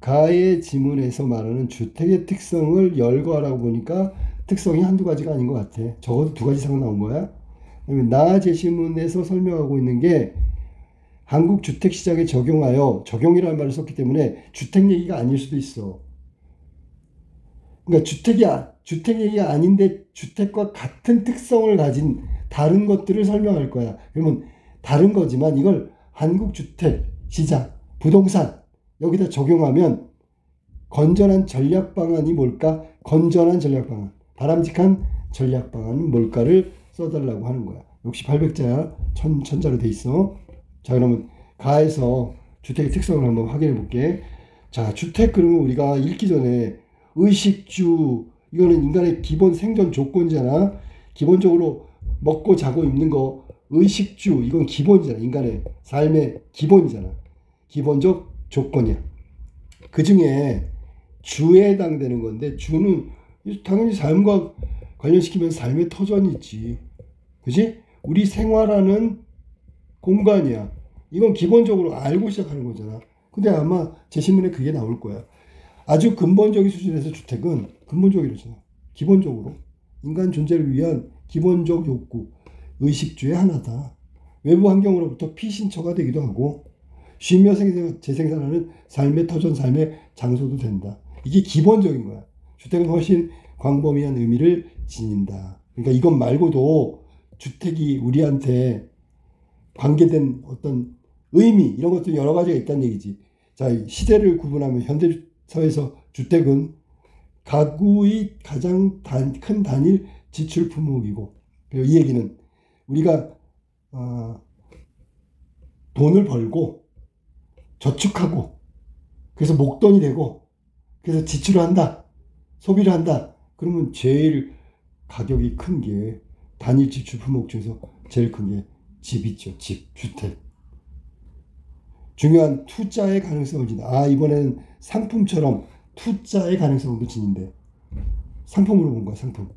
가의 지문에서 말하는 주택의 특성을 열거하라고 보니까 특성이 한두 가지가 아닌 것 같아. 적어도 두 가지 이상 나온 거야. 그다음에 나 제시문에서 설명하고 있는 게 한국 주택시장에 적용하여, 적용이라는 말을 썼기 때문에 주택 얘기가 아닐 수도 있어. 그러니까 주택 얘기가 아닌데 주택과 같은 특성을 가진 다른 것들을 설명할 거야. 그러면 다른 거지만 이걸 한국 주택 시장, 부동산 여기다 적용하면 건전한 전략 방안이 뭘까? 건전한 전략 방안, 바람직한 전략 방안은 뭘까를 써달라고 하는 거야. 역시 800자야. 천자로 돼 있어. 자, 그러면 가에서 주택의 특성을 한번 확인해 볼게. 자, 주택 그러면 우리가 읽기 전에 의식주, 이거는 인간의 기본 생존 조건이잖아. 기본적으로 먹고 자고 입는 거, 의식주, 이건 기본이잖아. 인간의 삶의 기본이잖아. 기본적 조건이야. 그 중에 주에 해당되는 건데, 주는 당연히 삶과 관련시키면 삶의 터전이 있지. 그지? 우리 생활하는 공간이야. 이건 기본적으로 알고 시작하는 거잖아. 근데 아마 제시문에 그게 나올 거야. 아주 근본적인 수준에서 주택은 근본적이잖아. 기본적으로 인간 존재를 위한 기본적 욕구, 의식주의 하나다. 외부 환경으로부터 피신처가 되기도 하고 쉬며 재생산하는 삶의 터전, 삶의 장소도 된다. 이게 기본적인 거야. 주택은 훨씬 광범위한 의미를 지닌다. 그러니까 이것 말고도 주택이 우리한테 관계된 어떤 의미, 이런 것도 여러 가지가 있다는 얘기지. 자, 시대를 구분하면 현대 사회에서 주택은 가구의 가장 큰 단일 지출 품목이고, 이 얘기는 우리가 돈을 벌고 저축하고 그래서 목돈이 되고 그래서 지출을 한다, 소비를 한다. 그러면 제일 가격이 큰 게 단일 지출 품목 중에서 제일 큰 게 집이죠. 집, 주택. 중요한 투자의 가능성을 지닌다. 이번에는 상품처럼 투자의 가능성도 지닌대. 상품으로 본 거야, 상품.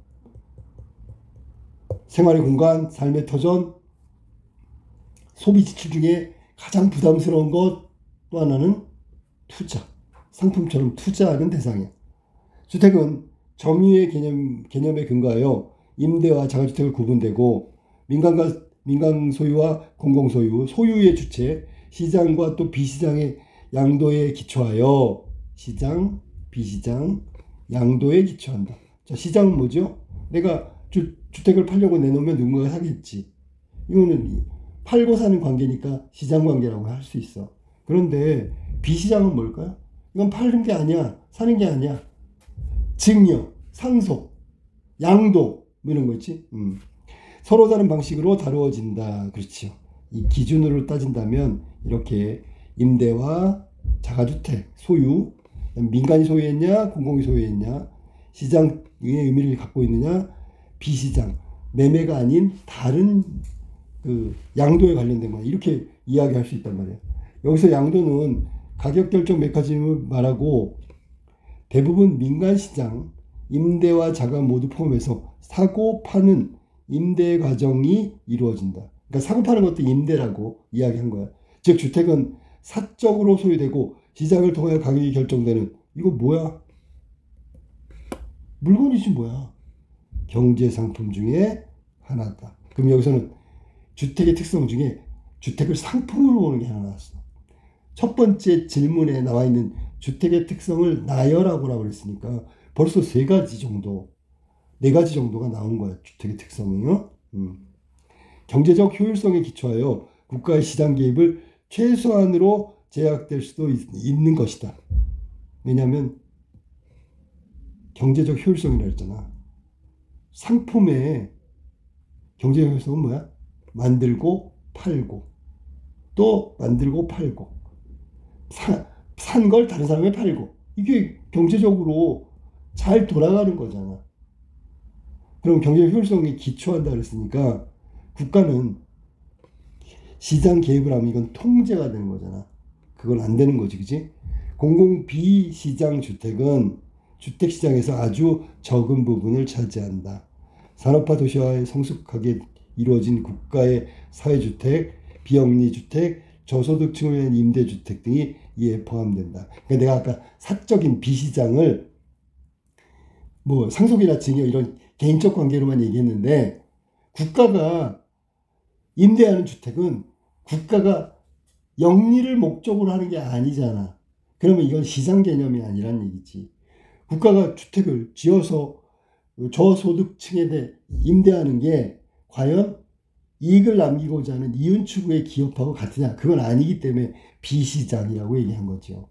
생활의 공간, 삶의 터전, 소비 지출 중에 가장 부담스러운 것 또 하나는 투자. 상품처럼 투자하는 대상이야. 주택은 점유의 개념에 근거하여 임대와 자가주택을 구분되고 민간 소유와 공공 소유, 소유의 주체, 시장과 또 비시장의 양도에 기초하여 시장, 비시장, 양도에 기초한다. 자, 시장은 뭐죠? 내가 주택을 팔려고 내놓으면 누군가가 사겠지. 이거는 팔고 사는 관계니까 시장 관계라고 할 수 있어. 그런데 비시장은 뭘까요? 이건 파는 게 아니야. 사는 게 아니야. 증여, 상속, 양도 뭐 이런 거 있지. 서로 다른 방식으로 다루어진다. 그렇죠. 이 기준으로 따진다면 이렇게 임대와 자가주택 소유, 민간이 소유했냐 공공이 소유했냐, 시장의 의미를 갖고 있느냐, 비시장 매매가 아닌 다른 그 양도에 관련된 거, 이렇게 이야기할 수 있단 말이에요. 여기서 양도는 가격 결정 메커니즘을 말하고 대부분 민간시장 임대와 자가 모두 포함해서 사고 파는 임대 과정이 이루어진다. 그러니까 사고 파는 것도 임대라고 이야기한 거야. 즉 주택은 사적으로 소유되고 시장을 통하여 가격이 결정되는, 이거 뭐야? 물건이지 뭐야. 경제상품 중에 하나다. 그럼 여기서는 주택의 특성 중에 주택을 상품으로 보는 게 하나 나왔어. 첫 번째 질문에 나와 있는 주택의 특성을 나열하고라고 그랬으니까 벌써 네 가지 정도가 나온 거야. 주택의 특성이요. 경제적 효율성에 기초하여 국가의 시장 개입을 최소한으로 제약될 수도 있는 것이다. 왜냐하면 경제적 효율성이라 했잖아. 상품의 경제적 효율성은 뭐야? 만들고 팔고 또 만들고 팔고 산 걸 다른 사람에 팔고, 이게 경제적으로 잘 돌아가는 거잖아. 그럼 경제적 효율성에 기초한다 그랬으니까 국가는 시장 개입을 하면 이건 통제가 되는 거잖아. 그건 안 되는 거지, 그지? 공공 비시장 주택은 주택시장에서 아주 적은 부분을 차지한다. 산업화 도시화에 성숙하게 이루어진 국가의 사회주택, 비영리주택, 저소득층을 위한 임대주택 등이 이에 포함된다. 그러니까 내가 아까 사적인 비시장을 뭐 상속이나 증여 이런 개인적 관계로만 얘기했는데, 국가가 임대하는 주택은 국가가 영리를 목적으로 하는 게 아니잖아. 그러면 이건 시장 개념이 아니란 얘기지. 국가가 주택을 지어서 저소득층에 대해 임대하는 게 과연 이익을 남기고자 하는 이윤 추구의 기업하고 같으냐? 그건 아니기 때문에 비시장이라고 얘기한 거죠.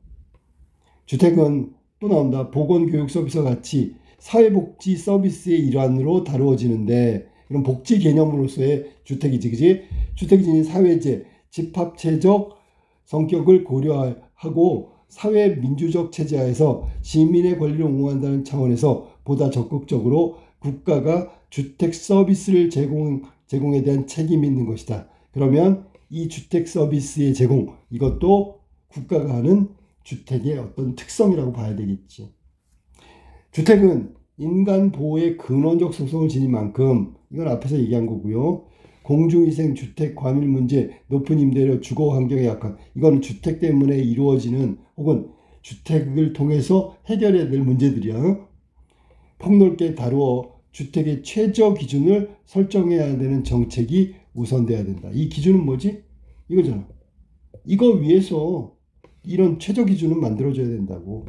주택은 또 나온다. 보건교육 서비스와 같이 사회복지 서비스의 일환으로 다루어지는데, 이런 복지 개념으로서의 주택이지, 그지? 주택이 사회재, 집합체적 성격을 고려하고 사회 민주적 체제하에서 시민의 권리를 옹호한다는 차원에서 보다 적극적으로 국가가 주택 서비스를 제공에 대한 책임이 있는 것이다. 그러면 이 주택 서비스의 제공, 이것도 국가가 하는 주택의 어떤 특성이라고 봐야 되겠지. 주택은 인간 보호의 근원적 속성을 지닌 만큼, 이건 앞에서 얘기한 거고요. 공중위생, 주택 과밀 문제, 높은 임대료, 주거 환경의 약화, 이건 주택 때문에 이루어지는 혹은 주택을 통해서 해결해야 될 문제들이야. 폭넓게 다루어 주택의 최저 기준을 설정해야 되는 정책이 우선돼야 된다. 이 기준은 뭐지? 이거잖아. 이거 위해서 이런 최저 기준은 만들어줘야 된다고.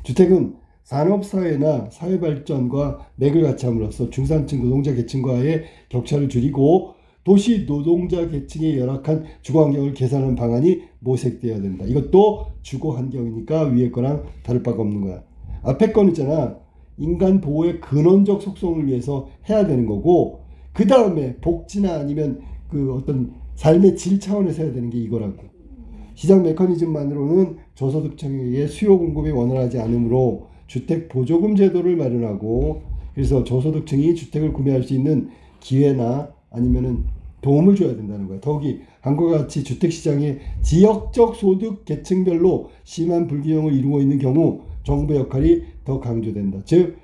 주택은 산업사회나 사회발전과 맥을 같이 함으로써 중산층 노동자 계층과의 격차를 줄이고 도시 노동자 계층의 열악한 주거환경을 개선하는 방안이 모색되어야 된다. 이것도 주거환경이니까 위에 거랑 다를 바가 없는 거야. 앞에 거는 있잖아. 인간 보호의 근원적 속성을 위해서 해야 되는 거고, 그 다음에 복지나 아니면 그 어떤 삶의 질 차원에서 해야 되는 게 이거라고. 시장 메커니즘만으로는 저소득층에게 수요 공급이 원활하지 않으므로 주택 보조금 제도를 마련하고, 그래서 저소득층이 주택을 구매할 수 있는 기회나 아니면은 도움을 줘야 된다는 거야. 더욱이 한국과 같이 주택시장의 지역적 소득 계층별로 심한 불균형을 이루고 있는 경우 정부 역할이 더 강조된다. 즉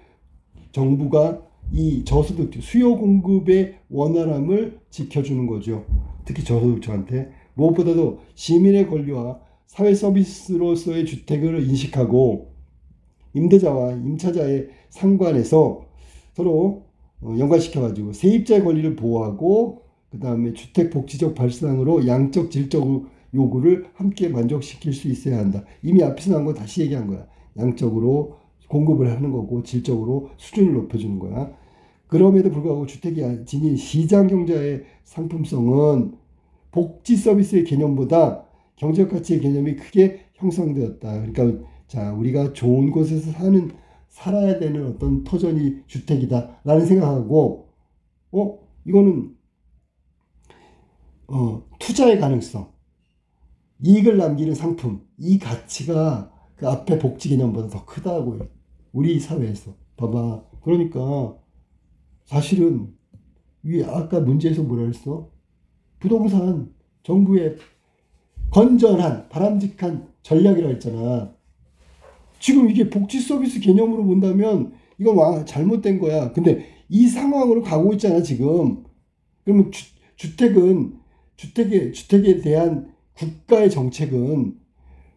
정부가 이 저소득 수요 공급의 원활함을 지켜주는 거죠. 특히 저소득층한테. 무엇보다도 시민의 권리와 사회 서비스로서의 주택을 인식하고 임대자와 임차자의 상관에서 서로 연관시켜가지고 세입자의 권리를 보호하고, 그 다음에 주택 복지적 발상으로 양적 질적 요구를 함께 만족시킬 수 있어야 한다. 이미 앞에서 나온 거 다시 얘기한 거야. 양적으로 공급을 하는 거고 질적으로 수준을 높여주는 거야. 그럼에도 불구하고 주택이 지닌 시장 경제의 상품성은 복지 서비스의 개념보다 경제적 가치의 개념이 크게 형성되었다. 그러니까 자, 우리가 좋은 곳에서 살아야 되는 어떤 터전이 주택이다라는 생각하고, 이거는 투자의 가능성, 이익을 남기는 상품, 이 가치가 그 앞에 복지 개념보다 더 크다고요. 우리 사회에서. 봐봐. 그러니까 사실은 위 아까 문제에서 뭐라 했어? 부동산 정부의 건전한 바람직한 전략이라고 했잖아. 지금 이게 복지 서비스 개념으로 본다면 이건 잘못된 거야. 근데 이 상황으로 가고 있잖아 지금. 그러면 주택에 대한 국가의 정책은,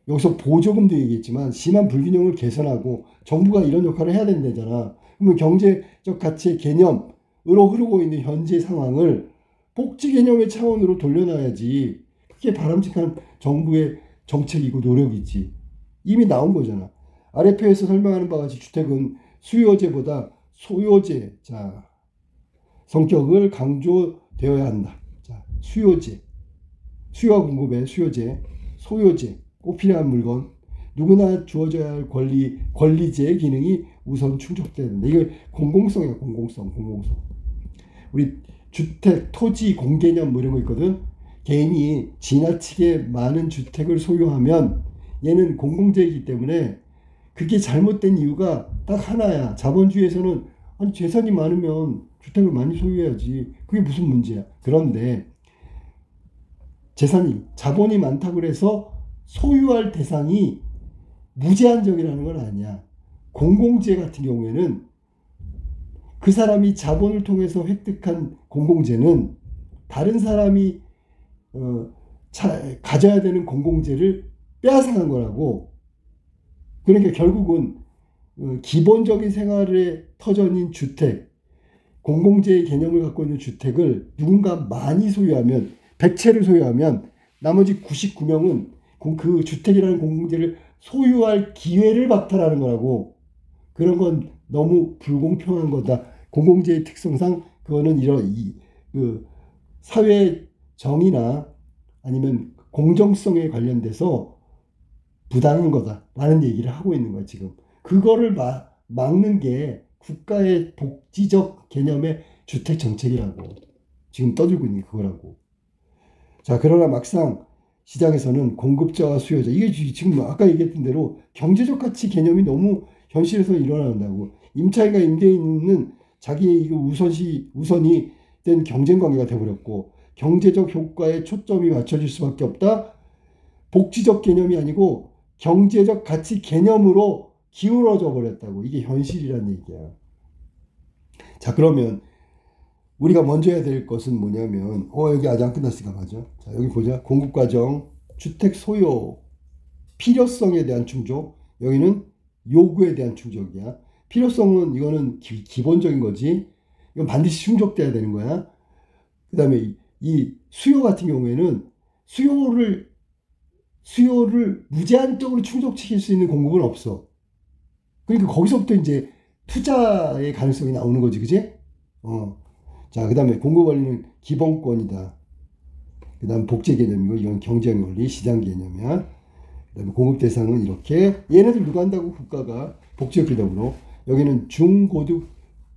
여기서 보조금도 얘기했지만 심한 불균형을 개선하고 정부가 이런 역할을 해야 된다잖아. 그러면 경제적 가치의 개념으로 흐르고 있는 현재 상황을 복지 개념의 차원으로 돌려놔야지. 그게 바람직한 정부의 정책이고 노력이지. 이미 나온 거잖아. 아래 표에서 설명하는 바와 같이 주택은 수요제보다 소요제, 자, 성격을 강조되어야 한다. 자, 수요제, 수요와 공급의 수요제, 소요제, 꼭 필요한 물건, 누구나 주어져야 할 권리제의 기능이 우선 충족돼야 된다. 이게 공공성이야, 공공성. 우리 주택, 토지, 공개념 뭐 이런 거 있거든. 개인이 지나치게 많은 주택을 소유하면 얘는 공공재이기 때문에 그게 잘못된 이유가 딱 하나야. 자본주의에서는 아니 재산이 많으면 주택을 많이 소유해야지. 그게 무슨 문제야. 그런데 자본이 많다고 해서 소유할 대상이 무제한적이라는 건 아니야. 공공재 같은 경우에는 그 사람이 자본을 통해서 획득한 공공재는 다른 사람이 가져야 되는 공공재를 빼앗아간 거라고. 그러니까 결국은 기본적인 생활의 터전인 주택, 공공재의 개념을 갖고 있는 주택을 누군가 많이 소유하면, 100채를 소유하면 나머지 99명은 그 주택이라는 공공재를 소유할 기회를 박탈하는 거라고. 그런 건 너무 불공평한 거다. 공공재의 특성상 그거는 이런 그 사회 정의나 아니면 공정성에 관련돼서 부당한 거다라는 얘기를 하고 있는 거야 지금. 그거를 막는 게 국가의 복지적 개념의 주택 정책이라고 지금 떠들고 있는 게 그거라고. 자, 그러나 막상 시장에서는 공급자와 수요자, 이게 지금 아까 얘기했던 대로 경제적 가치 개념이 너무 현실에서 일어난다고. 임차인과 임대인은 자기의 이거 우선이 된 경쟁 관계가 돼버렸고, 경제적 효과에 초점이 맞춰질 수밖에 없다. 복지적 개념이 아니고 경제적 가치 개념으로 기울어져 버렸다고. 이게 현실이란 얘기야. 자, 그러면 우리가 먼저 해야 될 것은 뭐냐면, 여기 아직 안 끝났으니까 맞아. 자, 여기 보자. 공급과정, 주택 소요, 필요성에 대한 충족. 여기는 요구에 대한 충족이야. 필요성은 이거는 기본적인 거지. 이건 반드시 충족돼야 되는 거야. 그 다음에 이 수요 같은 경우에는 수요를 무제한적으로 충족시킬 수 있는 공급은 없어. 그러니까 거기서부터 이제 투자의 가능성이 나오는 거지, 그지? 자, 그 다음에 공급 원리는 기본권이다. 그 다음 복제 개념이고, 이건 경쟁 원리, 시장 개념이야. 그 다음에 공급 대상은 이렇게. 얘네들 누가 한다고? 국가가. 복지적 개념으로. 여기는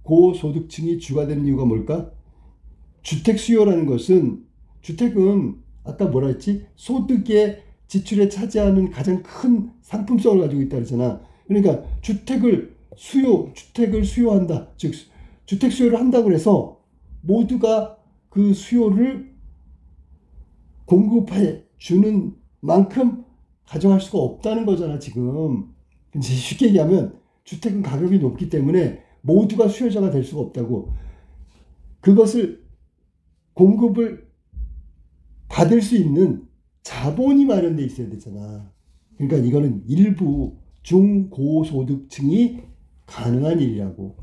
고소득층이 주가 되는 이유가 뭘까? 주택 수요라는 것은, 주택은 아까 뭐라 했지? 소득의 지출에 차지하는 가장 큰 상품성을 가지고 있다 그랬잖아. 그러니까 주택을 수요한다. 즉 주택 수요를 한다고 해서 모두가 그 수요를 공급해 주는 만큼 가져갈 수가 없다는 거잖아 지금. 쉽게 얘기하면 주택은 가격이 높기 때문에 모두가 수요자가 될 수가 없다고. 그것을 공급을 받을 수 있는 자본이 마련돼 있어야 되잖아. 그러니까 이거는 일부 중고소득층이 가능한 일이라고.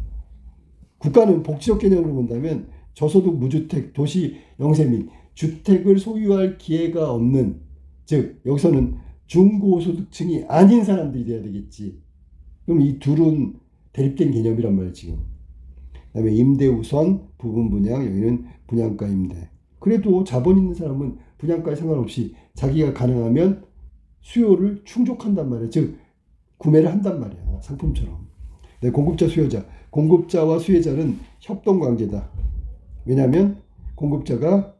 국가는 복지적 개념으로 본다면 저소득 무주택 도시 영세민, 주택을 소유할 기회가 없는, 즉 여기서는 중고소득층이 아닌 사람들이 돼야 되겠지. 그럼 이 둘은 대립된 개념이란 말이야 지금. 그 다음에 임대 우선, 부분 분양, 여기는 분양가 임대. 그래도 자본 있는 사람은 분양가에 상관없이 자기가 가능하면 수요를 충족한단 말이야. 즉 구매를 한단 말이야, 상품처럼. 네, 공급자 수요자, 공급자와 수요자는 협동관계다. 왜냐하면 공급자가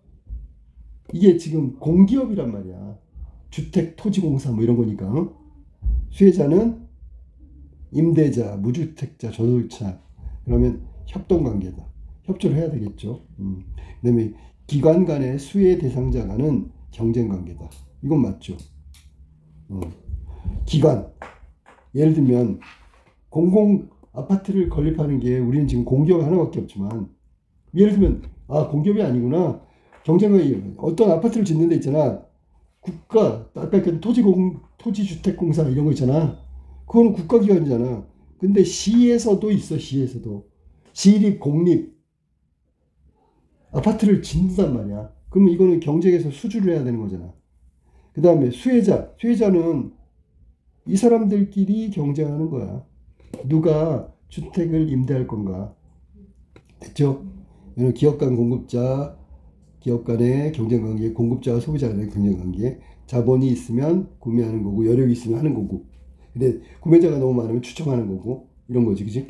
이게 지금 공기업이란 말이야. 주택토지공사 뭐 이런 거니까. 수요자는 임대자, 무주택자, 저소득자. 그러면 협동관계다. 협조를 해야 되겠죠. 그다음에 기관 간의 수혜 대상자 간은 경쟁관계다. 이건 맞죠. 기관, 예를 들면 공공 아파트를 건립하는 게 우리는 지금 공기업 하나밖에 없지만, 예를 들면 공기업이 아니구나. 경쟁관계. 어떤 아파트를 짓는 데 있잖아. 국가, 아까 그 토지주택공사 이런 거 있잖아. 그거는 국가기관이잖아. 근데 시에서도 있어. 시립, 공립 아파트를 짓는단 말이야. 그러면 이거는 경쟁에서 수주를 해야 되는 거잖아. 그 다음에 수혜자는 이 사람들끼리 경쟁하는 거야. 누가 주택을 임대할 건가. 됐죠? 이는 기업 간 공급자, 기업 간의 경쟁관계, 공급자와 소비자 간의 경쟁관계. 자본이 있으면 구매하는 거고, 여력이 있으면 하는 거고. 근데 구매자가 너무 많으면 추첨하는 거고, 이런 거지, 그지?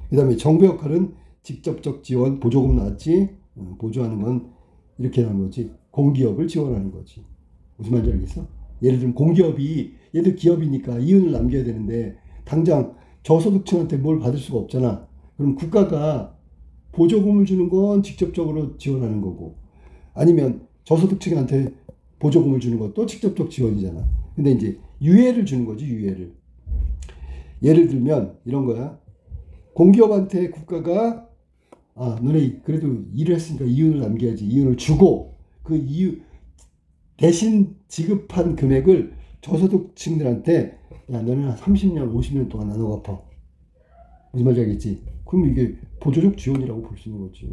그 다음에 정부 역할은 직접적 지원, 보조금 나왔지? 보조하는 건 이렇게 하는 거지. 공기업을 지원하는 거지. 무슨 말인지 알겠어? 예를 들면 공기업이, 얘도 기업이니까 이윤을 남겨야 되는데 당장 저소득층한테 뭘 받을 수가 없잖아. 그럼 국가가 보조금을 주는 건 직접적으로 지원하는 거고, 아니면 저소득층한테 보조금을 주는 것도 직접적 지원이잖아. 근데 이제 유예를 주는 거지, 유예를. 예를 들면 이런 거야. 공기업한테 국가가 너네 그래도 일을 했으니까 이윤을 남겨야지. 이윤을 주고, 그 대신 지급한 금액을 저소득층들한테 야 너는 한 30년 50년 동안 나눠 갚아. 무슨 말인지 알겠지? 그럼 이게 보조적 지원이라고 볼 수 있는 거지.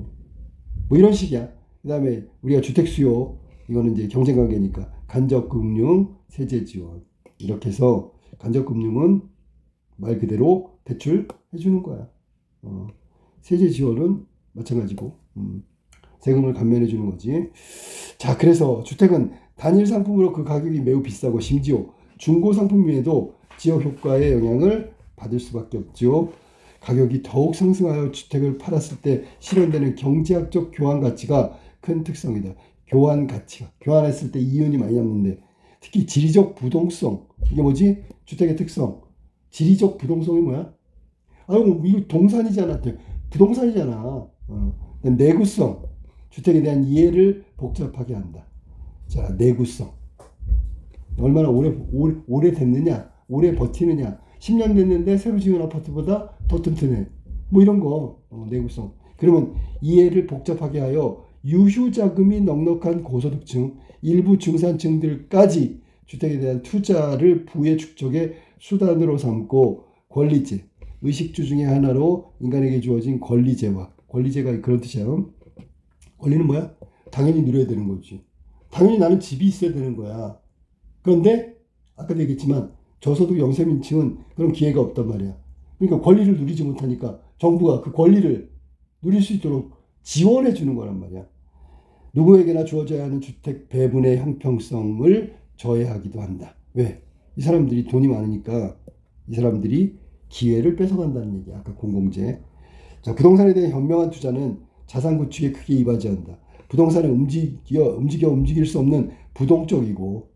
뭐 이런 식이야. 그 다음에 우리가 주택 수요 이거는 이제 경쟁 관계니까 간접금융 세제 지원 이렇게 해서 간접금융은 말 그대로 대출 해주는 거야. 세제 지원은 마찬가지고 세금을 감면해 주는 거지. 자, 그래서 주택은 단일 상품으로 그 가격이 매우 비싸고 심지어 중고 상품에도 지역 효과의 영향을 받을 수밖에 없죠. 가격이 더욱 상승하여 주택을 팔았을 때 실현되는 경제학적 교환 가치가 큰 특성이다. 교환 가치가 교환했을 때 이윤이 많이 남는데 특히 지리적 부동성 이게 뭐지? 주택의 특성 지리적 부동성이 뭐야? 아이고 이거 동산이잖아. 부동산이잖아. 내구성 주택에 대한 이해를 복잡하게 한다. 자, 내구성 얼마나 오래 됐느냐 오래 버티느냐 10년 됐는데 새로 지은 아파트보다 더 튼튼해 뭐 이런 거 내구성 그러면 이해를 복잡하게 하여 유휴자금이 넉넉한 고소득층 일부 중산층들까지 주택에 대한 투자를 부의 축적의 수단으로 삼고 권리제 의식주 중에 하나로 인간에게 주어진 권리제가 그런 뜻이야. 권리는 뭐야? 당연히 누려야 되는 거지. 당연히 나는 집이 있어야 되는 거야. 그런데 아까도 얘기했지만 저소득 영세민층은 그런 기회가 없단 말이야. 그러니까 권리를 누리지 못하니까 정부가 그 권리를 누릴 수 있도록 지원해 주는 거란 말이야. 누구에게나 주어져야 하는 주택 배분의 형평성을 저해하기도 한다. 왜? 이 사람들이 돈이 많으니까 이 사람들이 기회를 뺏어간다는 얘기야. 아까 공공재. 자, 부동산에 대한 현명한 투자는 자산 구축에 크게 이바지한다. 부동산을 움직일 수 없는 부동적이고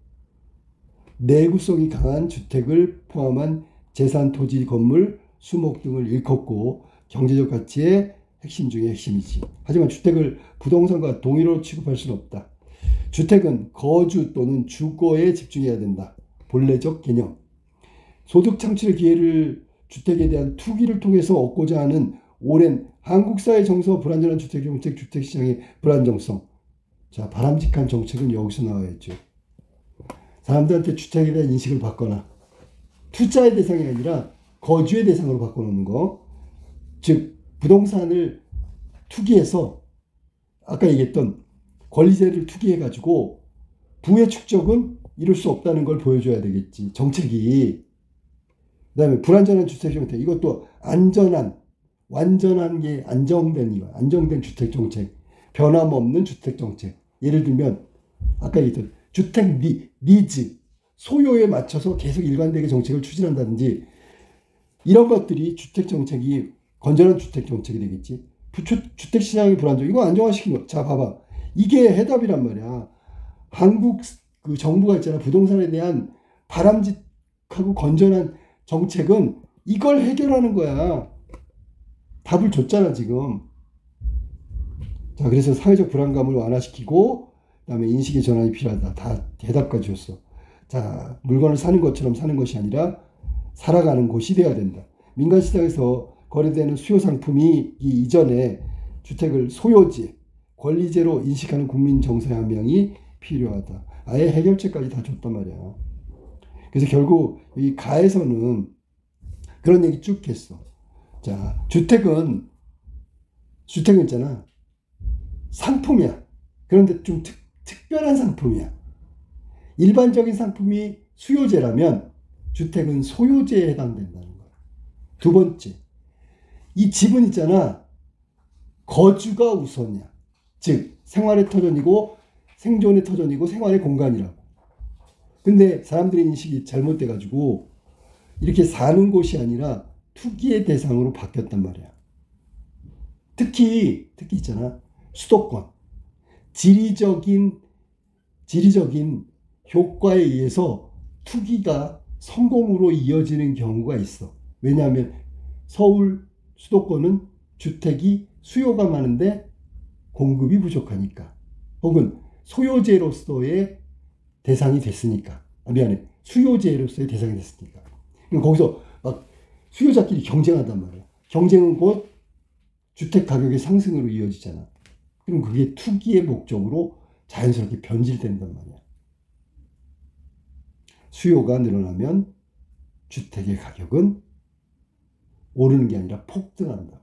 내구성이 강한 주택을 포함한 재산, 토지, 건물, 수목 등을 일컫고 경제적 가치의 핵심 중의 핵심이지. 하지만 주택을 부동산과 동일로 취급할 수는 없다. 주택은 거주 또는 주거에 집중해야 된다. 본래적 개념. 소득 창출의 기회를 주택에 대한 투기를 통해서 얻고자 하는 오랜 한국 사회 정서 불안전한 주택 정책, 주택 시장의 불안정성. 자, 바람직한 정책은 여기서 나와야죠. 사람들한테 주택에 대한 인식을 바꿔놔. 투자의 대상이 아니라 거주의 대상으로 바꿔놓는 거. 즉 부동산을 투기해서 아까 얘기했던 권리세를 투기해가지고 부의 축적은 이룰 수 없다는 걸 보여줘야 되겠지. 정책이. 그 다음에 불안전한 주택 정책. 이것도 완전한 게 안정된 주택 정책. 변함없는 주택 정책. 예를 들면 아까 얘기했던 주택 니즈, 소요에 맞춰서 계속 일관되게 정책을 추진한다든지 이런 것들이 주택 정책이 건전한 주택 정책이 되겠지. 주택 시장의 불안정 이거 안정화시키는 거. 자, 봐봐. 이게 해답이란 말이야. 한국 그 정부가 있잖아. 부동산에 대한 바람직하고 건전한 정책은 이걸 해결하는 거야. 답을 줬잖아 지금. 자, 그래서 사회적 불안감을 완화시키고 그다음에 인식의 전환이 필요하다. 다 대답까지 줬어. 자, 물건을 사는 것처럼 사는 것이 아니라 살아가는 곳이 돼야 된다. 민간 시장에서 거래되는 수요 상품이 이전에 주택을 소요제, 권리제로 인식하는 국민 정서의 함양이 필요하다. 아예 해결책까지 다 줬단 말이야. 그래서 결국 이 가에서는 그런 얘기 쭉 했어. 자, 주택은 있잖아. 상품이야. 그런데 좀 특별한 상품이야. 일반적인 상품이 수요제라면 주택은 소요제에 해당된다는 거야. 두 번째, 이 집은 있잖아. 거주가 우선이야. 즉 생활의 터전이고 생존의 터전이고 생활의 공간이라고. 근데 사람들의 인식이 잘못돼가지고 이렇게 사는 곳이 아니라 투기의 대상으로 바뀌었단 말이야. 특히 있잖아. 수도권. 지리적인 효과에 의해서 투기가 성공으로 이어지는 경우가 있어. 왜냐하면 서울 수도권은 주택이 수요가 많은데 공급이 부족하니까. 혹은 소요제로서의 대상이 됐으니까. 수요제로서의 대상이 됐으니까. 거기서 막 수요자끼리 경쟁한단 말이야. 경쟁은 곧 주택 가격의 상승으로 이어지잖아. 그럼 그게 투기의 목적으로 자연스럽게 변질된단 말이야. 수요가 늘어나면 주택의 가격은 오르는 게 아니라 폭등한다.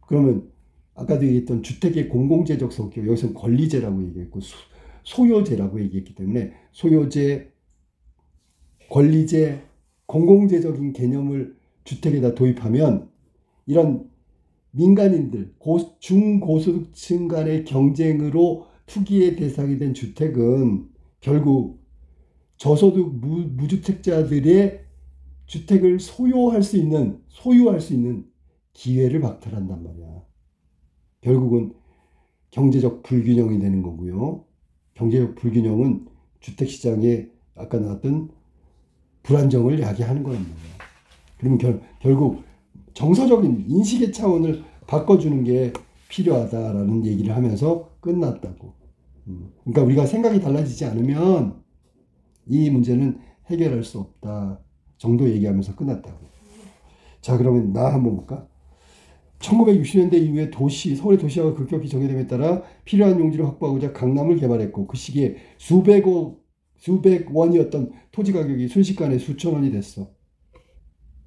그러면 아까도 얘기했던 주택의 공공재적 성격, 여기서는 권리제라고 얘기했고 소요제라고 얘기했기 때문에 소요제, 권리제, 공공재적인 개념을 주택에다 도입하면 이런 민간인들, 중고소득층 간의 경쟁으로 투기의 대상이 된 주택은 결국 저소득 무주택자들의 주택을 소유할 수 있는 기회를 박탈한단 말이야. 결국은 경제적 불균형이 되는 거고요. 경제적 불균형은 주택시장에 아까 나왔던 불안정을 야기하는 거란 말이야. 그러면 결국 정서적인 인식의 차원을 바꿔주는 게 필요하다라는 얘기를 하면서 끝났다고. 그러니까 우리가 생각이 달라지지 않으면 이 문제는 해결할 수 없다 정도 얘기하면서 끝났다고. 자, 그러면 나 한번 볼까? 1960년대 이후에 서울의 도시화가 급격히 정해됨에 따라 필요한 용지를 확보하고자 강남을 개발했고 그 시기에 수백 원이었던 토지 가격이 순식간에 수천 원이 됐어.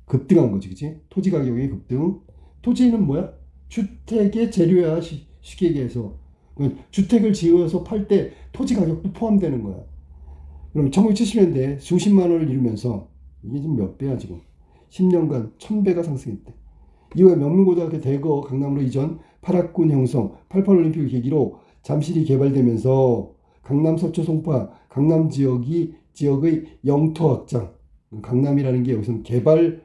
급등한 거지, 그치? 토지 가격이 급등. 토지는 뭐야? 주택의 재료야, 쉽게 얘기해서. 주택을 지어서 팔 때 토지 가격도 포함되는 거야. 그럼 1970년대 수십만 원을 이루면서 이게 지금 몇 배야 지금? 10년간 1000배가 상승했대. 이후에 명문고등학교 대거 강남으로 이전, 8학군 형성, 88올림픽을 계기로 잠실이 개발되면서 강남, 서초, 송파, 강남 지역의 영토 확장, 강남이라는 게 여기서는 개발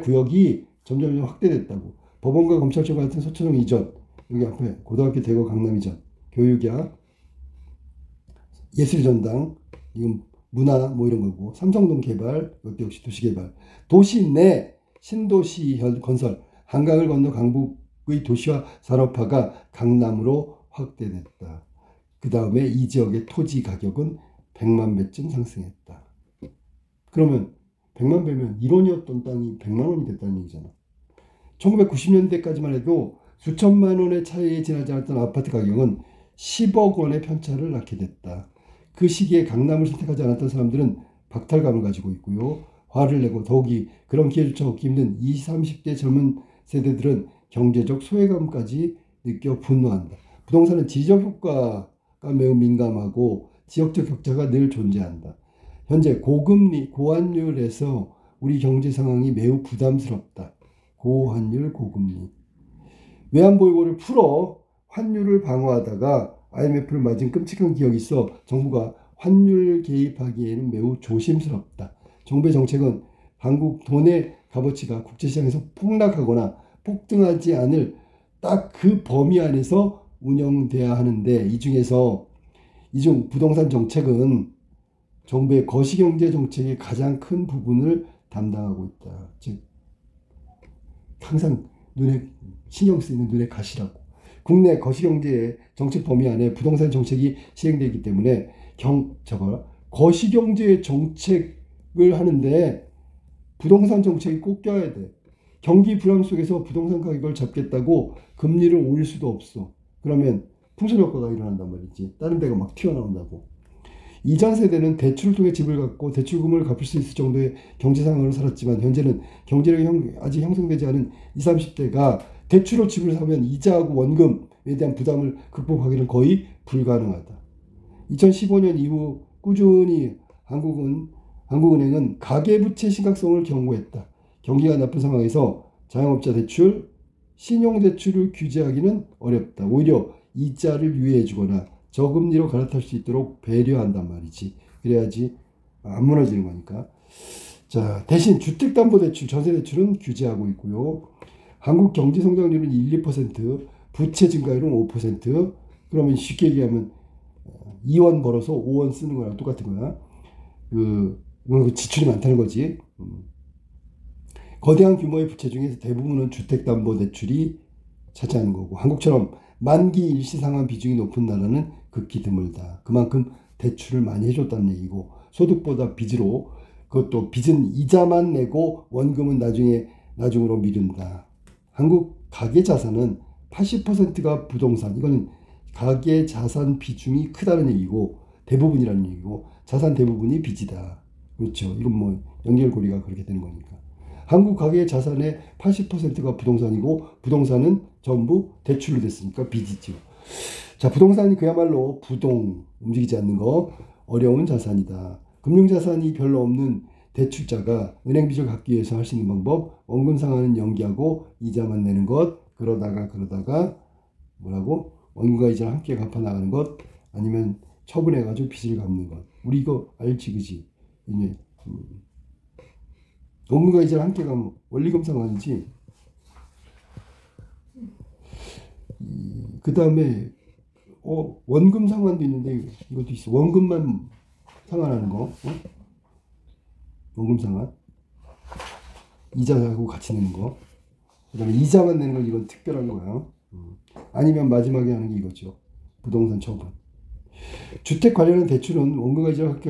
구역이 점점 확대됐다고. 법원과 검찰청 같은 서초동 이전, 여기 앞에 고등학교 대거 강남 이전, 교육야, 예술전당, 이건 문화 뭐 이런 거고, 삼성동 개발, 이것도 역시 도시개발, 도시 내 신도시 건설, 한강을 건너 강북의 도시화 산업화가 강남으로 확대됐다. 그 다음에 이 지역의 토지 가격은 100만 배쯤 상승했다. 그러면 100만 배면 1원이었던 땅이 100만 원이 됐다는 얘기잖아. 1990년대까지만 해도 수천만 원의 차이에 지나지 않았던 아파트 가격은 10억 원의 편차를 낳게 됐다. 그 시기에 강남을 선택하지 않았던 사람들은 박탈감을 가지고 있고요. 화를 내고 더욱이 그런 기회조차 얻기 힘든 20, 30대 젊은 세대들은 경제적 소외감까지 느껴 분노한다. 부동산은 지적 효과가 매우 민감하고 지역적 격차가 늘 존재한다. 현재 고금리, 고환율에서 우리 경제 상황이 매우 부담스럽다. 고환율, 고금리. 외환보유고를 풀어 환율을 방어하다가 IMF를 맞은 끔찍한 기억이 있어 정부가 환율 개입하기에는 매우 조심스럽다. 정부의 정책은 한국 돈의 값어치가 국제시장에서 폭락하거나 폭등하지 않을 딱 그 범위 안에서 운영돼야 하는데 이중 부동산 정책은 정부의 거시경제 정책의 가장 큰 부분을 담당하고 있다. 즉 항상 눈에 신경 쓰이는 눈에 가시라고. 국내 거시경제의 정책 범위 안에 부동산 정책이 시행되기 때문에 거시경제의 정책을 하는데 부동산 정책이 꼭 껴야 돼. 경기 불황 속에서 부동산 가격을 잡겠다고 금리를 올릴 수도 없어. 그러면 풍선 효과가 일어난단 말이지. 다른 데가 막 튀어나온다고. 이전 세대는 대출을 통해 집을 갖고 대출금을 갚을 수 있을 정도의 경제 상황으로 살았지만 현재는 경제력이 아직 형성되지 않은 20, 30대가 대출로 집을 사면 이자하고 원금에 대한 부담을 극복하기는 거의 불가능하다. 2015년 이후 꾸준히 한국은행은 가계부채 심각성을 경고했다. 경기가 나쁜 상황에서 자영업자 대출, 신용대출을 규제하기는 어렵다. 오히려 이자를 유예해주거나 저금리로 갈아탈 수 있도록 배려한단 말이지. 그래야지 안 무너지는 거니까. 자, 대신 주택담보대출, 전세대출은 규제하고 있고요. 한국 경제성장률은 1, 2%, 부채 증가율은 5%. 그러면 쉽게 얘기하면 2원 벌어서 5원 쓰는 거랑 똑같은 거야. 지출이 많다는 거지. 거대한 규모의 부채 중에서 대부분은 주택담보대출이 차지하는 거고, 한국처럼 만기 일시상환 비중이 높은 나라는 극히 드물다. 그만큼 대출을 많이 해줬다는 얘기고, 소득보다 빚으로, 그것도 빚은 이자만 내고 원금은 나중으로 미룬다. 한국 가계 자산은 80%가 부동산, 이거는 가계 자산 비중이 크다는 얘기고, 대부분이라는 얘기고 자산 대부분이 빚이다. 그렇죠. 이건 뭐 연결고리가 그렇게 되는 거니까. 한국 가계의 자산의 80%가 부동산이고 부동산은 전부 대출로 됐으니까 빚이죠. 자, 부동산이 그야말로 움직이지 않는 거 어려운 자산이다. 금융자산이 별로 없는 대출자가 은행 빚을 갚기 위해서 할 수 있는 방법, 원금 상환은 연기하고 이자만 내는 것, 그러다가 뭐라고? 원금과 이자를 함께 갚아 나가는 것, 아니면 처분해가지고 빚을 갚는 것. 우리 이거 알지, 그지? 이제 원금과 이자를 함께 갚으면 원리금 상환이지. 그 다음에 원금 상환도 있는데 이것도 있어. 원금만 상환하는 거. 원금 상환. 이자하고 같이 내는 거. 그 다음에 이자만 내는 건 이건 특별한 거야. 아니면 마지막에 하는 게 이거죠. 부동산 처분. 주택 관련한 대출은 원금과 이자를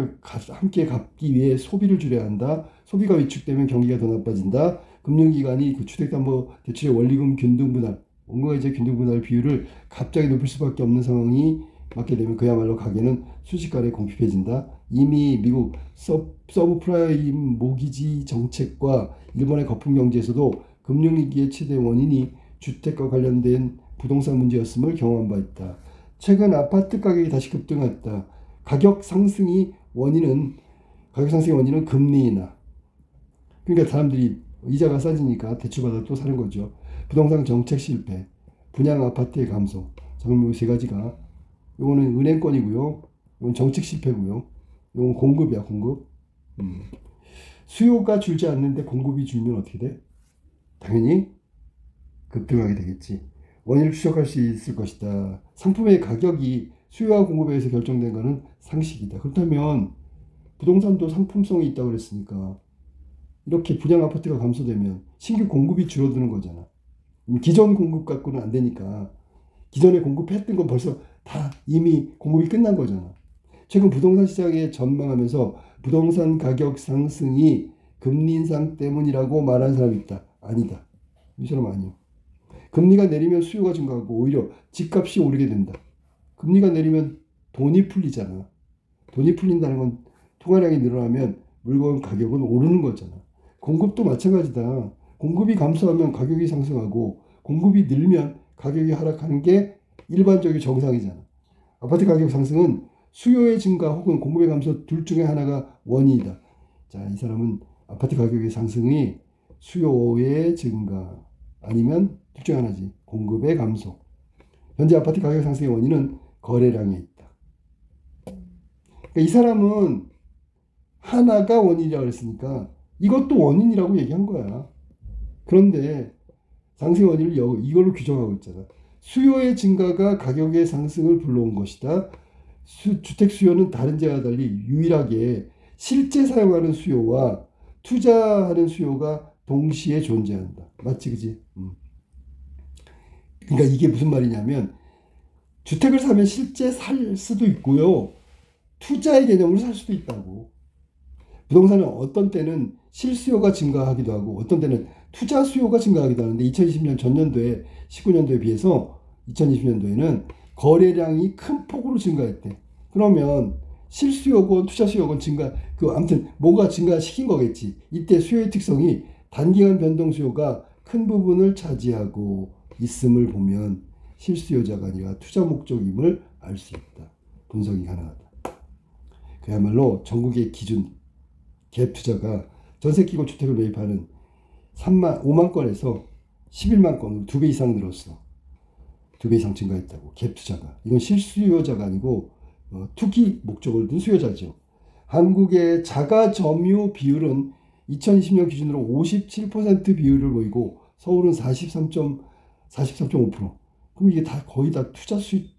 함께 갚기 위해 소비를 줄여야 한다. 소비가 위축되면 경기가 더 나빠진다. 금융기관이 그 주택담보대출의 원리금 균등분할, 원금과 이자 균등분할 비율을 갑자기 높일 수밖에 없는 상황이 맞게 되면 그야말로 가계는 순식간에 궁핍해진다. 이미 미국 서브프라임 모기지 정책과 일본의 거품 경제에서도 금융위기의 최대 원인이 주택과 관련된 부동산 문제였음을 경험한 바 있다. 최근 아파트 가격이 다시 급등했다. 가격 상승의 원인은 금리 인하. 그러니까 사람들이 이자가 싸지니까 대출받아 또 사는 거죠. 부동산 정책 실패, 분양 아파트의 감소. 저는 세 가지가, 이거는 은행권이고요. 이건 정책 실패고요. 이건 공급이야, 공급. 수요가 줄지 않는데 공급이 줄면 어떻게 돼? 당연히 급등하게 되겠지. 원인을 추적할 수 있을 것이다. 상품의 가격이 수요와 공급에 의해서 결정된 것은 상식이다. 그렇다면 부동산도 상품성이 있다고 그랬으니까 이렇게 분양 아파트가 감소되면 신규 공급이 줄어드는 거잖아. 기존 공급 갖고는 안 되니까 기존에 공급했던 건 벌써 다 이미 공급이 끝난 거잖아. 최근 부동산 시장에 전망하면서 부동산 가격 상승이 금리 인상 때문이라고 말하는 사람이 있다. 아니다. 이 사람 아니요. 금리가 내리면 수요가 증가하고 오히려 집값이 오르게 된다. 금리가 내리면 돈이 풀리잖아. 돈이 풀린다는 건 통화량이 늘어나면 물건 가격은 오르는 거잖아. 공급도 마찬가지다. 공급이 감소하면 가격이 상승하고 공급이 늘면 가격이 하락하는 게 일반적인 정상이잖아. 아파트 가격 상승은 수요의 증가 혹은 공급의 감소 둘 중에 하나가 원인이다. 자, 이 사람은 아파트 가격의 상승이 수요의 증가 아니면 둘 중에 하나지. 공급의 감소. 현재 아파트 가격 상승의 원인은 거래량에 있다. 그러니까 이 사람은 하나가 원인이라고 했으니까 이것도 원인이라고 얘기한 거야. 그런데 상승 원인을 이걸로 규정하고 있잖아. 수요의 증가가 가격의 상승을 불러온 것이다. 주택 수요는 다른 지역과 달리 유일하게 실제 사용하는 수요와 투자하는 수요가 동시에 존재한다. 맞지, 그지? 그러니까 이게 무슨 말이냐면 주택을 사면 실제 살 수도 있고요. 투자의 개념으로 살 수도 있다고. 부동산은 어떤 때는 실수요가 증가하기도 하고 어떤 때는 투자 수요가 증가하기도 하는데 2020년 전년도에 19년도에 비해서 2020년도에는 거래량이 큰 폭으로 증가했대. 그러면 실수요건 투자 수요건 아무튼 뭐가 증가시킨 거겠지. 이때 수요의 특성이 단기간 변동 수요가 큰 부분을 차지하고 있음을 보면 실수요자가 아니라 투자 목적임을 알 수 있다. 분석이 가능하다. 그야말로 전국의 기준 갭 투자가 전세 끼고 주택을 매입하는 5만 건에서 11만 건으로 2배 이상 늘었어. 2배 이상 증가했다고. 갭 투자가. 이건 실수요자가 아니고 투기 목적을 둔 수요자죠. 한국의 자가 점유 비율은 2020년 기준으로 57% 비율을 보이고 서울은 43.5%. 그럼 이게 다 거의 다 투자 수익,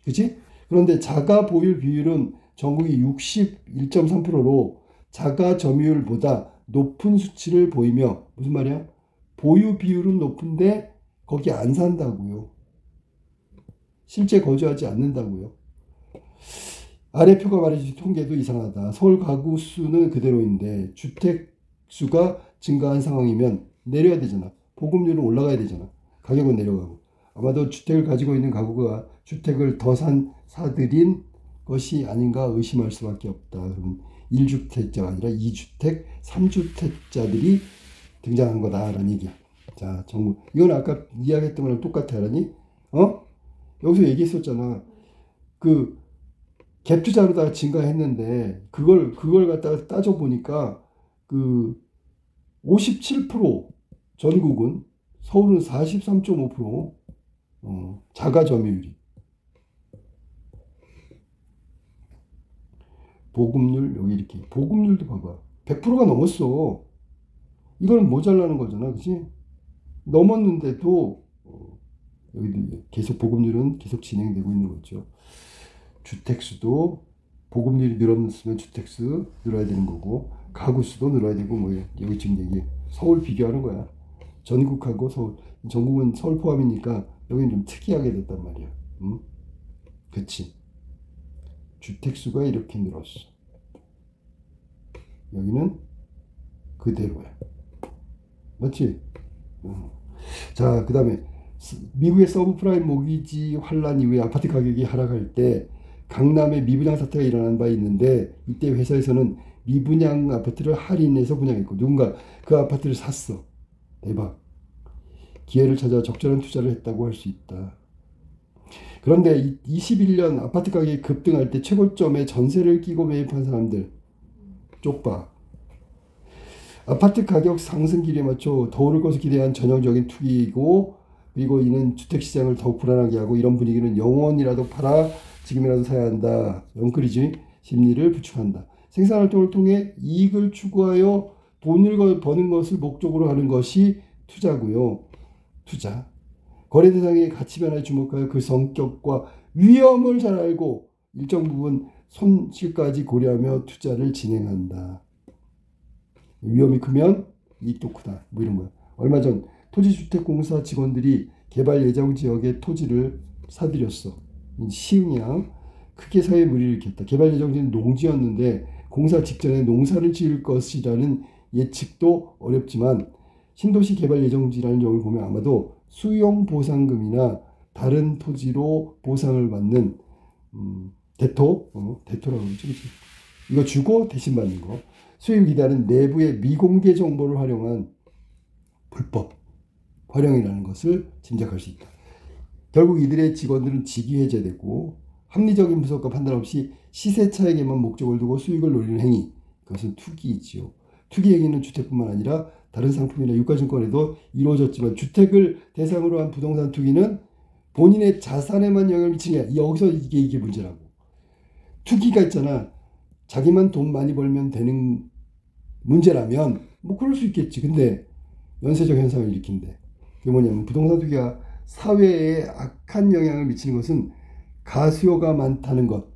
그치? 그런데 자가 보유 비율은 전국이 61.3%로 자가 점유율보다 높은 수치를 보이며 무슨 말이야? 보유 비율은 높은데 거기 안 산다고요. 실제 거주하지 않는다고요. 아래 표가 말해주신 통계도 이상하다. 서울 가구 수는 그대로인데 주택 수가 증가한 상황이면 내려야 되잖아. 보급률은 올라가야 되잖아. 가격은 내려가고. 아마도 주택을 가지고 있는 가구가 주택을 더 사들인 것이 아닌가 의심할 수밖에 없다. 그럼 1주택자가 아니라 2주택, 3주택자들이 등장한 거다라는 얘기야. 자, 정부. 이건 아까 이야기했던 거랑 똑같아, 알았니? 여기서 얘기했었잖아. 그 갭 투자로다가 증가했는데 그걸 갖다가 따져 보니까 그 57% 전국은, 서울은 43.5%, 자가 점유율이. 보급률, 여기 이렇게 보급률도 봐봐, 100%가 넘었어. 이건 모자라는 거잖아, 그치? 넘었는데도 여기도 계속 보급률은 계속 진행되고 있는 거죠. 주택수도 보급률이 늘었으면 주택수 늘어야 되는 거고, 가구수도 늘어야 되고, 뭐 여기 지금 얘기 서울 비교하는 거야. 전국하고 서울, 전국은 서울 포함이니까 여기는 좀 특이하게 됐단 말이야. 그치? 주택수가 이렇게 늘었어. 여기는 그대로야. 맞지? 자, 그 다음에 미국의 서브프라임 모기지 환란 이후에 아파트 가격이 하락할 때 강남에 미분양 사태가 일어난 바 있는데, 이때 회사에서는 미분양 아파트를 할인해서 분양했고 누군가 그 아파트를 샀어. 대박. 기회를 찾아 적절한 투자를 했다고 할 수 있다. 그런데 21년 아파트 가격이 급등할 때 최고점에 전세를 끼고 매입한 사람들 쪽박. 아파트 가격 상승기에 맞춰 더 오를 것을 기대한 전형적인 투기이고, 그리고 이는 주택시장을 더욱 불안하게 하고, 이런 분위기는 영원이라도 팔아 지금이라도 사야 한다. 영끌이지 심리를 부추한다. 생산활동을 통해 이익을 추구하여 돈을 버는 것을 목적으로 하는 것이 투자고요. 투자. 거래 대상의 가치 변화에 주목하여 그 성격과 위험을 잘 알고 일정 부분 손실까지 고려하며 투자를 진행한다. 위험이 크면 이익도 크다. 뭐 이런 거야. 얼마 전 토지주택공사 직원들이 개발 예정 지역에 토지를 사들였어. 시흥이야. 크게 사회에 무리를 일으켰다. 개발 예정지는 농지였는데 공사 직전에 농사를 지을 것이라는 예측도 어렵지만, 신도시 개발 예정지라는 용어를 보면 아마도 수용 보상금이나 다른 토지로 보상을 받는 대토라고 그러죠. 이거 주고 대신 받는 거. 수익을 기대하는 내부의 미공개 정보를 활용한 불법 활용이라는 것을 짐작할 수 있다. 결국 이들의 직원들은 직위해제되고 합리적인 분석과 판단 없이 시세 차익에만 목적을 두고 수익을 노리는 행위, 그것은 투기이지요. 투기 행위는 주택뿐만 아니라 다른 상품이나 유가증권에도 이루어졌지만, 주택을 대상으로 한 부동산 투기는 본인의 자산에만 영향을 미치는 게, 여기서 이게 문제라고. 투기가 있잖아. 자기만 돈 많이 벌면 되는 문제라면 뭐 그럴 수 있겠지. 근데 연쇄적 현상을 일으킨대. 그게 뭐냐면, 부동산 투기가 사회에 악한 영향을 미치는 것은 가수요가 많다는 것.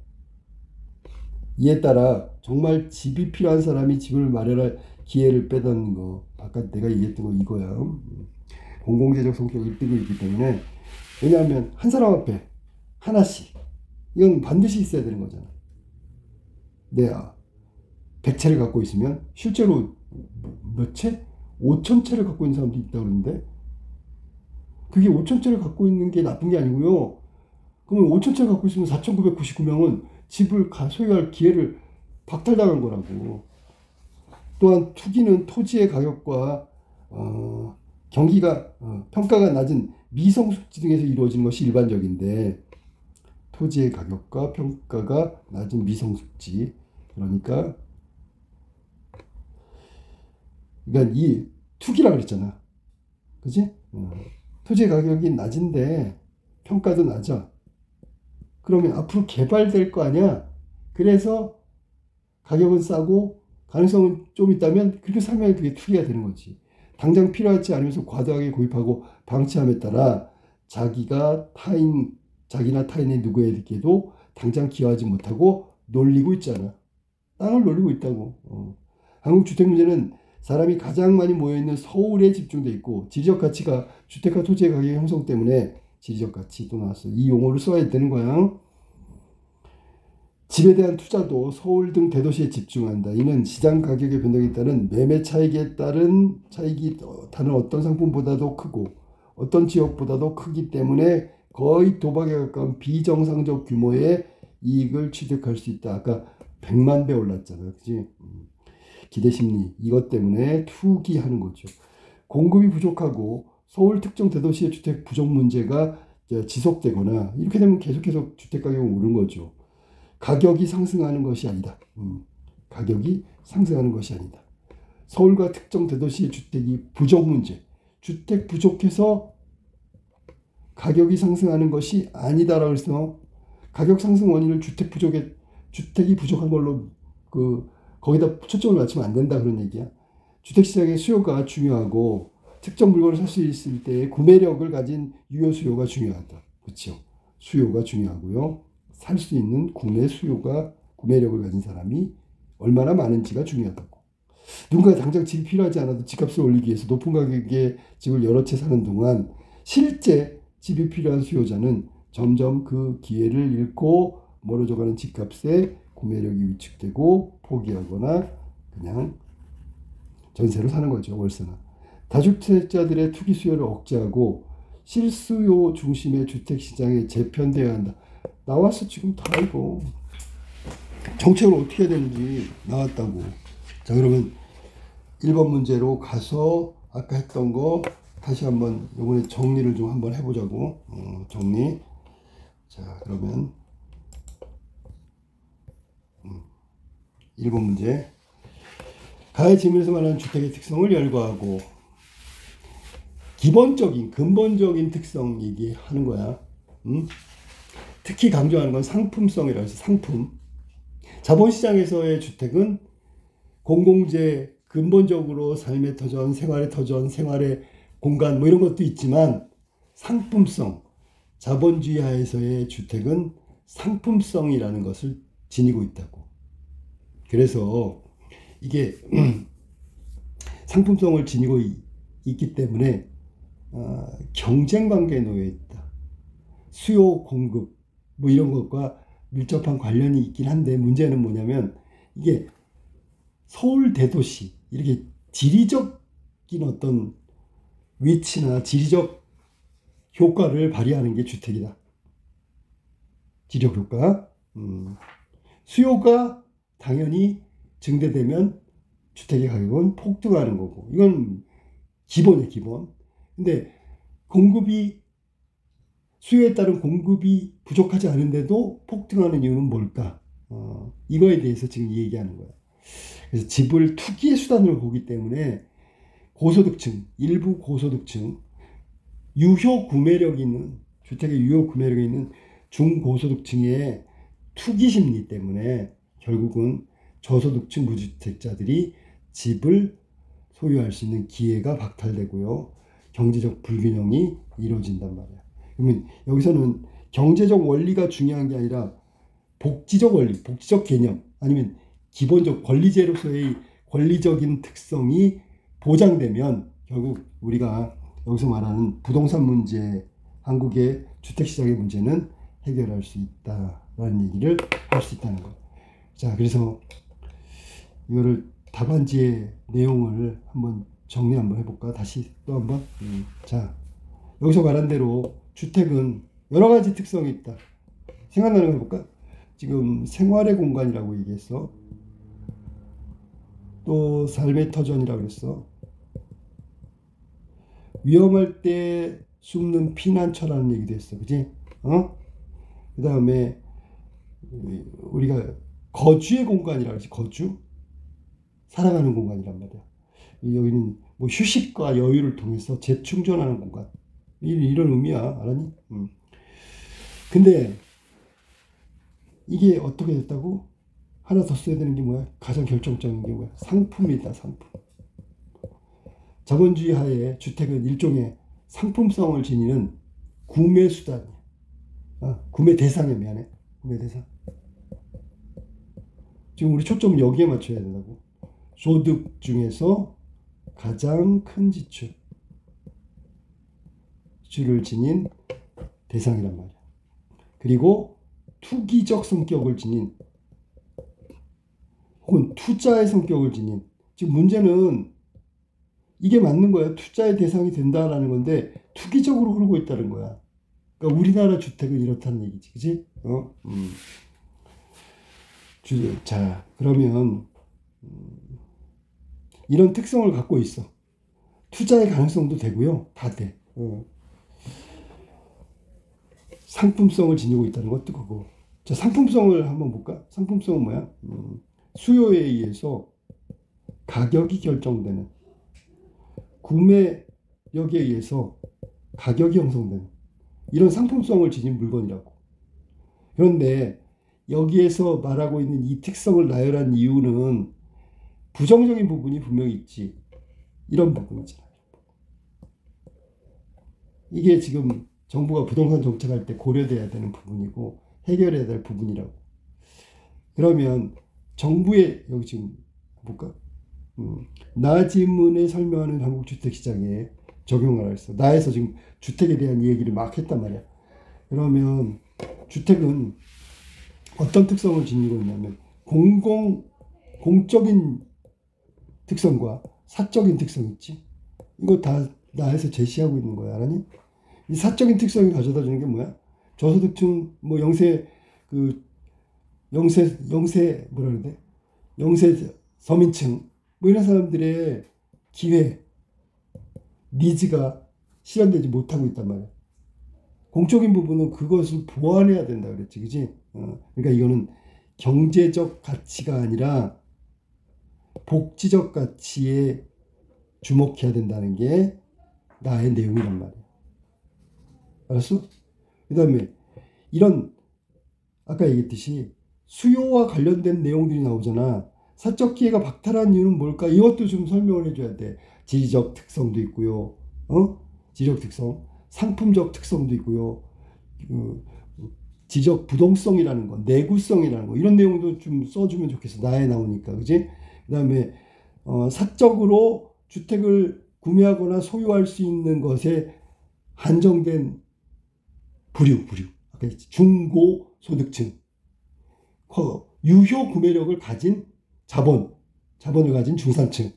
이에 따라 정말 집이 필요한 사람이 집을 마련할 기회를 빼닫는 거. 아까 내가 얘기했던 거 이거야. 공공재적 성격이 띠고 있기 때문에. 왜냐하면 한 사람 앞에 하나씩, 이건 반드시 있어야 되는 거잖아. 내가 100채를 갖고 있으면 실제로 몇 채? 5,000채를 갖고 있는 사람도 있다고 그러는데, 그게 5,000채를 갖고 있는 게 나쁜 게 아니고요. 그러면 5,000채를 갖고 있으면 4,999명은 집을 소유할 기회를 박탈당한 거라고. 또한 투기는 토지의 가격과 경기가 평가가 낮은 미성숙지 등에서 이루어지는 것이 일반적인데, 토지의 가격과 평가가 낮은 미성숙지, 그러니까 이 투기라고 그랬잖아. 그치? 토지의 가격이 낮은데 평가도 낮아. 그러면 앞으로 개발될 거 아니야. 그래서 가격은 싸고 가능성은 좀 있다면 그렇게 살면 그게 투기가 되는 거지. 당장 필요하지 않으면서 과도하게 구입하고 방치함에 따라 자기나 타인의 누구에게도 당장 기여하지 못하고 놀리고 있잖아. 땅을 놀리고 있다고. 한국 주택 문제는 사람이 가장 많이 모여있는 서울에 집중돼 있고, 지리적 가치가 주택과 토지의 가격 형성 때문에, 지리적 가치 또 나왔어. 이 용어를 써야 되는 거야. 집에 대한 투자도 서울 등 대도시에 집중한다. 이는 시장 가격의 변동에 따른 매매 차익에 따른 차익이 다른 어떤 상품보다도 크고 어떤 지역보다도 크기 때문에 거의 도박에 가까운 비정상적 규모의 이익을 취득할 수 있다. 아까 100만 배 올랐잖아. 그지? 기대심리. 이것 때문에 투기하는 거죠. 공급이 부족하고 서울 특정 대도시의 주택 부족 문제가 지속되거나 이렇게 되면 계속해서 주택 가격이 오르는 거죠. 가격이 상승하는 것이 아니다. 가격이 상승하는 것이 아니다. 서울과 특정 대도시의 주택이 부족 문제. 주택 부족해서 가격이 상승하는 것이 아니다라고 해서 가격 상승 원인을 주택이 부족한 걸로 거기다 초점을 맞추면 안 된다 그런 얘기야. 주택시장의 수요가 중요하고 특정 물건을 살 수 있을 때 구매력을 가진 유효 수요가 중요하다. 그렇죠? 수요가 중요하고요. 살 수 있는 구매력을 가진 사람이 얼마나 많은지가 중요하다고. 누군가 당장 집이 필요하지 않아도 집값을 올리기 위해서 높은 가격의 집을 여러 채 사는 동안 실제 집이 필요한 수요자는 점점 그 기회를 잃고 멀어져가는 집값에 구매력이 위축되고 포기하거나 그냥 전세로 사는 거죠. 월세나. 다주택자들의 투기 수요를 억제하고 실수요 중심의 주택시장에 재편되어야 한다. 나왔어 지금 다 이거. 정책을 어떻게 해야 되는지 나왔다고. 자 그러면 1번 문제로 가서 아까 했던 거 다시 한번 이번에 정리를 좀 한번 해보자고. 정리. 자 그러면 1번 문제. 가해 지문에서 말하는 주택의 특성을 열거하고 기본적인 근본적인 특성 얘기하는 거야. 특히 강조하는 건 상품성이라고 해서 상품. 자본시장에서의 주택은 공공재, 근본적으로 삶의 터전, 생활의 터전, 생활의 공간 뭐 이런 것도 있지만 상품성, 자본주의 하에서의 주택은 상품성이라는 것을 지니고 있다고. 그래서 이게 상품성을 지니고 있기 때문에 경쟁 관계에 놓여 있다. 수요, 공급 뭐 이런 것과 밀접한 관련이 있긴 한데 문제는 뭐냐면 이게 서울 대도시 이렇게 지리적인 어떤 위치나 지리적 효과를 발휘하는 게 주택이다. 지리적 효과. 수요가 당연히 증대되면 주택의 가격은 폭등하는 거고 이건 기본이에요. 기본. 근데 수요에 따른 공급이 부족하지 않은데도 폭등하는 이유는 뭘까? 이거에 대해서 지금 얘기하는 거야. 그래서 집을 투기의 수단으로 보기 때문에 고소득층, 일부 고소득층, 유효 구매력이 있는 주택의 유효 구매력이 있는 중고소득층의 투기 심리 때문에 결국은 저소득층 무주택자들이 집을 소유할 수 있는 기회가 박탈되고요. 경제적 불균형이 이루어진단 말이야. 그러면 여기서는 경제적 원리가 중요한 게 아니라 복지적 원리, 복지적 개념 아니면 기본적 권리제로서의 권리적인 특성이 보장되면 결국 우리가 여기서 말하는 부동산 문제, 한국의 주택시장의 문제는 해결할 수 있다라는 얘기를 할 수 있다는 거. 자, 그래서 이거를 답안지의 내용을 한번 정리 한번 해볼까? 다시 또 한번. 자, 여기서 말한 대로 주택은 여러 가지 특성이 있다. 생각나는 거 해볼까? 지금 생활의 공간이라고 얘기했어. 또 삶의 터전이라고 그랬어. 위험할 때 숨는 피난처라는 얘기도 했어. 그지? 그 다음에 우리가 거주의 공간이라고 그러지. 거주? 살아가는 공간이란 말이야. 여기는 뭐 휴식과 여유를 통해서 재충전하는 공간. 이런 의미야. 알았니? 근데 이게 어떻게 됐다고? 하나 더 써야 되는 게 뭐야? 가장 결정적인 게 뭐야? 상품이다. 상품. 자본주의 하에 주택은 일종의 상품성을 지니는 구매 수단이야. 구매 대상에 미안해. 구매 대상. 지금 우리 초점 여기에 맞춰야 된다고. 소득 중에서 가장 큰 지출을 지닌 대상이란 말이야. 그리고 투기적 성격을 지닌 혹은 투자의 성격을 지닌. 지금 문제는 이게 맞는 거야. 투자의 대상이 된다라는 건데 투기적으로 흐르고 있다는 거야. 그러니까 우리나라 주택은 이렇다는 얘기지. 그치? 자, 그러면 이런 특성을 갖고 있어. 투자의 가능성도 되고요. 다 돼. 상품성을 지니고 있다는 것도 그거. 자, 상품성을 한번 볼까? 상품성은 뭐야? 수요에 의해서 가격이 결정되는, 구매력에 의해서 가격이 형성되는 이런 상품성을 지닌 물건이라고. 그런데 여기에서 말하고 있는 이 특성을 나열한 이유는 부정적인 부분이 분명히 있지. 이런 부분이잖아요. 이게 지금 정부가 부동산 정책할 때 고려돼야 되는 부분이고 해결해야 될 부분이라고. 그러면 정부의, 여기 지금 볼까? 나지문에 설명하는 한국주택시장에 적용을 했어. 나에서 지금 주택에 대한 얘기를 막 했단 말이야. 그러면 주택은 어떤 특성을 지니고 있냐면 공적인 특성과 사적인 특성이 있지. 이거 다 나에서 제시하고 있는 거야. 알았니? 이 사적인 특성이 가져다 주는 게 뭐야? 저소득층, 뭐 영세 뭐라 그래야 돼? 영세 서민층, 뭐 이런 사람들의 기회, 니즈가 실현되지 못하고 있단 말이야. 공적인 부분은 그것을 보완해야 된다 그랬지, 그지? 그러니까 이거는 경제적 가치가 아니라 복지적 가치에 주목해야 된다는 게 나의 내용이란 말이야. 알았어? 그 다음에 이런 아까 얘기했듯이 수요와 관련된 내용들이 나오잖아. 사적 기회가 박탈한 이유는 뭘까? 이것도 좀 설명을 해줘야 돼. 지리적 특성도 있고요. 지리적 특성, 상품적 특성도 있고요. 지적 부동성이라는 거, 내구성이라는 거, 이런 내용도 좀 써주면 좋겠어. 나에 나오니까, 그지? 그 다음에 사적으로 주택을 구매하거나 소유할 수 있는 것에 한정된 부류. 아까 중고소득층, 유효 구매력을 가진 자본을 가진 중산층,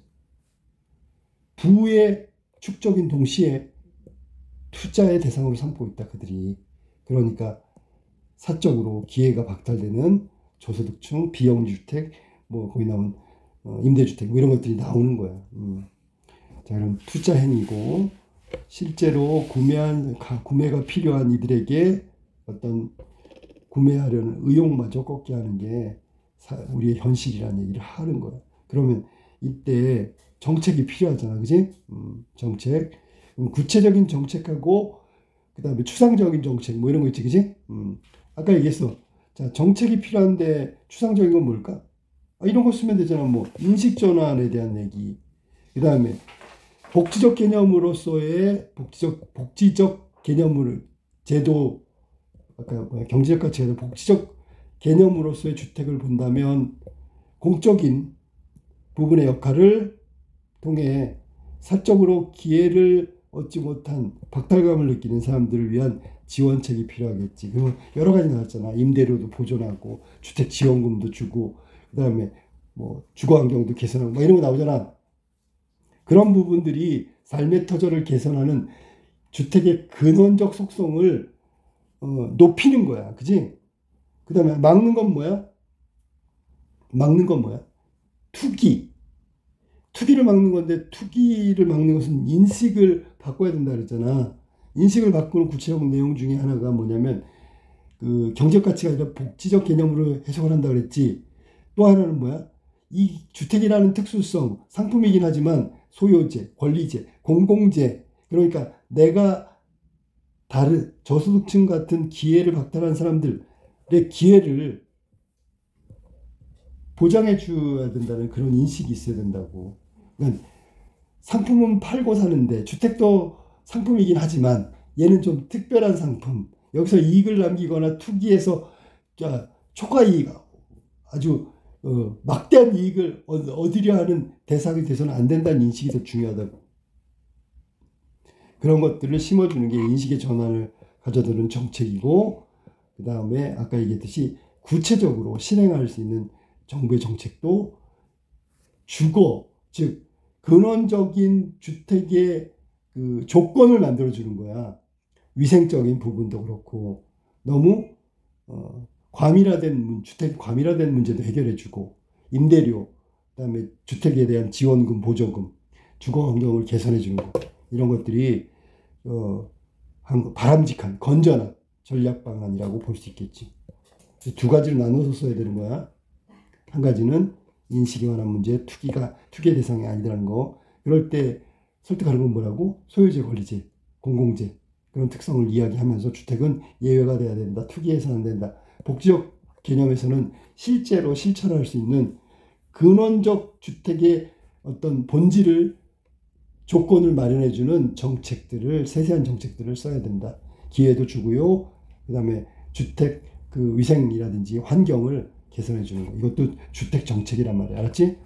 부의 축적인 동시에 투자의 대상으로 삼고 있다, 그들이. 그러니까 사적으로 기회가 박탈되는 저소득층, 비영주택, 뭐 거기 나온 임대주택, 뭐 이런 것들이 나오는 거야. 자, 그럼 투자 행위고 실제로 구매가 필요한 이들에게 어떤 구매하려는 의욕마저 꺾게 하는 게 우리의 현실이라는 얘기를 하는 거야. 그러면 이때 정책이 필요하잖아, 그지? 정책. 구체적인 정책하고 그 다음에 추상적인 정책 뭐 이런 거 있지, 그지? 아까 얘기했어. 자, 정책이 필요한데 추상적인 건 뭘까? 이런 거 쓰면 되잖아. 뭐 인식 전환에 대한 얘기. 그 다음에 복지적 개념으로서의 복지적 개념을 제도, 아까 경제적 가치가 복지적 개념으로서의 주택을 본다면 공적인 부분의 역할을 통해 사적으로 기회를 얻지 못한 박탈감을 느끼는 사람들을 위한 지원책이 필요하겠지. 그리고 여러 가지 나왔잖아. 임대료도 보존하고 주택 지원금도 주고 그다음에 뭐 주거 환경도 개선하고 뭐 이런 거 나오잖아. 그런 부분들이 삶의 터전을 개선하는 주택의 근원적 속성을 높이는 거야. 그지? 그 다음에 막는 건 뭐야? 투기를 막는 건데, 투기를 막는 것은 인식을 바꿔야 된다 그랬잖아. 인식을 바꾸는 구체적 내용 중에 하나가 뭐냐면 그 경제적 가치가 아니라 복지적 개념으로 해석을 한다 그랬지. 또 하나는 뭐야? 이 주택이라는 특수성, 상품이긴 하지만 소유재, 권리재, 공공재, 그러니까 내가 다른 저소득층 같은 기회를 박탈한 사람들의 기회를 보장해 줘야 된다는 그런 인식이 있어야 된다고. 그러니까 상품은 팔고 사는데, 주택도 상품이긴 하지만 얘는 좀 특별한 상품, 여기서 이익을 남기거나 투기해서 초과이익, 아주 막대한 이익을 얻으려 하는 대상이 돼서는 안 된다는 인식이 더 중요하다고. 그런 것들을 심어주는 게 인식의 전환을 가져다는 정책이고, 그 다음에 아까 얘기했듯이 구체적으로 실행할 수 있는 정부의 정책도 주거, 즉 근원적인 주택의 그 조건을 만들어주는 거야. 위생적인 부분도 그렇고 너무 주택 과밀화된 문제도 해결해주고, 임대료, 그다음에 주택에 대한 지원금, 보조금, 주거 환경을 개선해주는 것, 이런 것들이 바람직한 건전한 전략 방안이라고 볼 수 있겠지. 두 가지로 나눠서 써야 되는 거야. 한 가지는 인식에 관한 문제, 투기의 대상이 아니라는 거. 그럴 때 설득하는 건 뭐라고? 소유재, 권리재, 공공재, 그런 특성을 이야기하면서 주택은 예외가 돼야 된다. 투기해서는 안 된다. 복지적 개념에서는 실제로 실천할 수 있는 근원적 주택의 어떤 본질을, 조건을 마련해주는 정책들을, 세세한 정책들을 써야 된다. 기회도 주고요. 그 다음에 주택 위생이라든지 환경을 개선해주는 거. 이것도 주택 정책이란 말이야. 알았지?